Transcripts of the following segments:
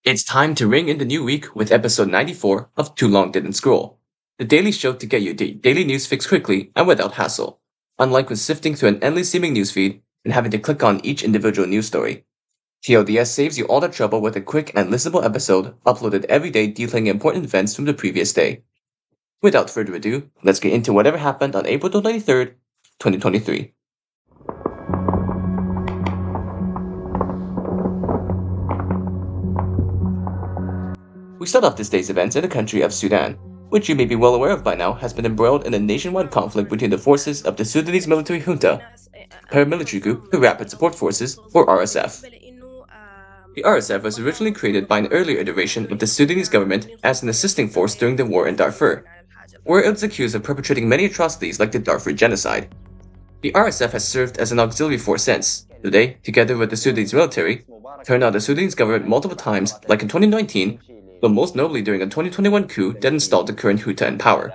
It's time to ring in the new week with episode 94 of Too Long Didn't Scroll, the daily show to get your daily news fixed quickly and without hassle, unlike when sifting through an endless seeming newsfeed and having to click on each individual news story. TLDS saves you all the trouble with a quick and listenable episode uploaded every day detailing important events from the previous day. Without further ado, let's get into whatever happened on April 23rd, 2023. We start off this day's events in the country of Sudan, which you may be well aware of by now has been embroiled in a nationwide conflict between the forces of the Sudanese military junta, paramilitary group, the Rapid Support Forces, or RSF. The RSF was originally created by an earlier iteration of the Sudanese government as an assisting force during the war in Darfur, where it was accused of perpetrating many atrocities like the Darfur genocide. The RSF has served as an auxiliary force since. They, together with the Sudanese military, turned out the Sudanese government multiple times, like in 2019, but most notably during a 2021 coup that installed the current junta in power.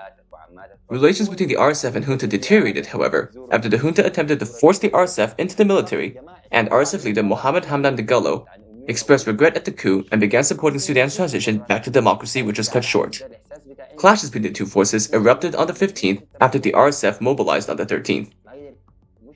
Relations between the RSF and junta deteriorated, however, after the junta attempted to force the RSF into the military, and RSF leader Mohamed Hamdan Dagalo expressed regret at the coup and began supporting Sudan's transition back to democracy, which was cut short. Clashes between the two forces erupted on the 15th after the RSF mobilized on the 13th.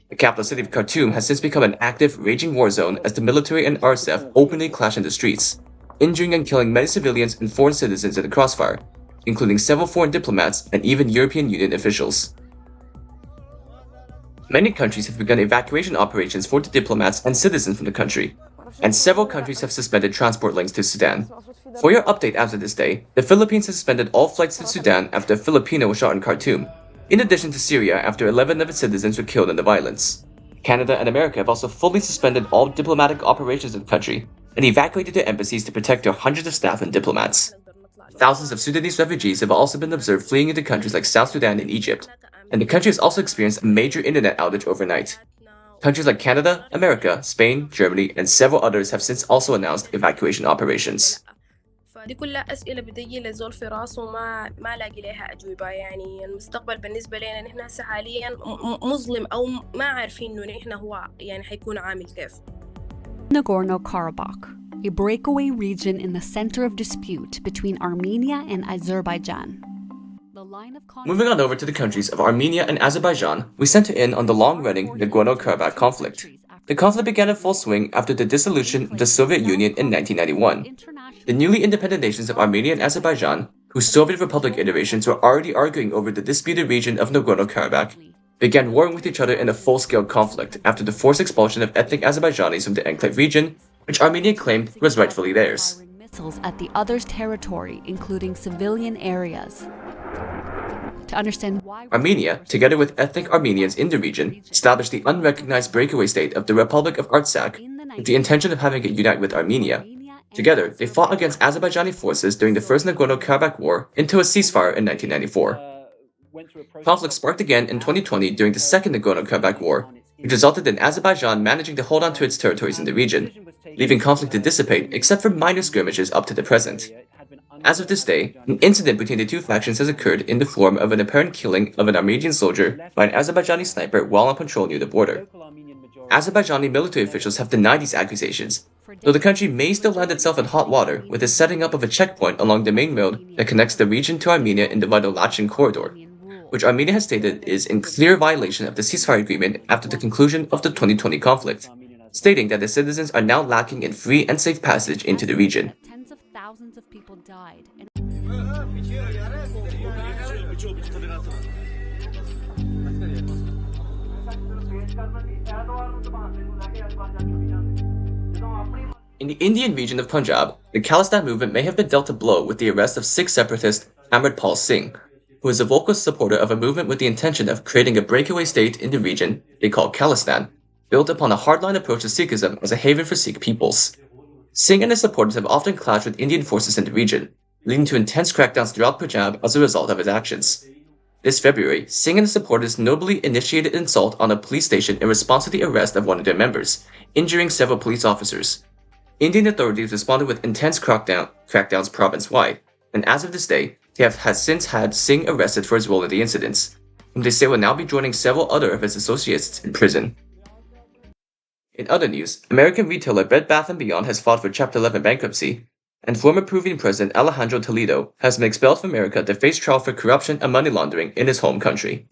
The capital city of Khartoum has since become an active, raging war zone as the military and RSF openly clash in the streets, injuring and killing many civilians and foreign citizens in the crossfire, including several foreign diplomats and even European Union officials. Many countries have begun evacuation operations for the diplomats and citizens from the country, and several countries have suspended transport links to Sudan. For your update after this day, the Philippines has suspended all flights to Sudan after a Filipino was shot in Khartoum, in addition to Syria after 11 of its citizens were killed in the violence. Canada and America have also fully suspended all diplomatic operations in the country, and evacuated their embassies to protect their hundreds of staff and diplomats. Thousands of Sudanese refugees have also been observed fleeing into countries like South Sudan and Egypt, and the country has also experienced a major internet outage overnight. Countries like Canada, America, Spain, Germany, and several others have since also announced evacuation operations. دي كلها أسئلة بتجي للزول في راسه ما لاقي لها أجوبة يعني المستقبل بالنسبة لنا نحن هسه حاليا مظلم أو ما عارفين إنه نحن هو يعني حيكون عامل كيف. Nagorno-Karabakh, a breakaway region in the center of dispute between Armenia and Azerbaijan. Moving on over to the countries of Armenia and Azerbaijan, we center in on the long-running Nagorno-Karabakh conflict. The conflict began in full swing after the dissolution of the Soviet Union in 1991. The newly independent nations of Armenia and Azerbaijan, whose Soviet Republic iterations were already arguing over the disputed region of Nagorno-Karabakh, began warring with each other in a full-scale conflict after the forced expulsion of ethnic Azerbaijanis from the enclave region, which Armenia claimed was rightfully theirs. Missiles at the other's territory, including civilian areas. To understand why Armenia, together with ethnic Armenians in the region, established the unrecognized breakaway state of the Republic of Artsakh with the intention of having it unite with Armenia. Together, they fought against Azerbaijani forces during the First Nagorno-Karabakh War into a ceasefire in 1994. Conflict sparked again in 2020 during the Second Nagorno-Karabakh War, which resulted in Azerbaijan managing to hold on to its territories in the region, leaving conflict to dissipate except for minor skirmishes up to the present. As of this day, an incident between the two factions has occurred in the form of an apparent killing of an Armenian soldier by an Azerbaijani sniper while on patrol near the border. Azerbaijani military officials have denied these accusations, though the country may still land itself in hot water with the setting up of a checkpoint along the main road that connects the region to Armenia in the vital Lachin corridor, which Armenia has stated is in clear violation of the ceasefire agreement after the conclusion of the 2020 conflict, stating that the citizens are now lacking in free and safe passage into the region. tens of thousands of people died. In the Indian region of Punjab, the Khalistan movement may have been dealt a blow with the arrest of Sikh separatist Amritpal Singh, who is a vocal supporter of a movement with the intention of creating a breakaway state in the region they call Khalistan, built upon a hardline approach to Sikhism as a haven for Sikh peoples. Singh and his supporters have often clashed with Indian forces in the region, leading to intense crackdowns throughout Punjab as a result of his actions. This February, Singh and his supporters notably initiated an assault on a police station in response to the arrest of one of their members, injuring several police officers. Indian authorities responded with intense crackdowns province-wide, and as of this day, they have since had Singh arrested for his role in the incidents, whom they say will now be joining several other of his associates in prison. In other news, American retailer Bed Bath & Beyond has filed for Chapter 11 bankruptcy, and former Peruvian President Alejandro Toledo has been expelled from America to face trial for corruption and money laundering in his home country.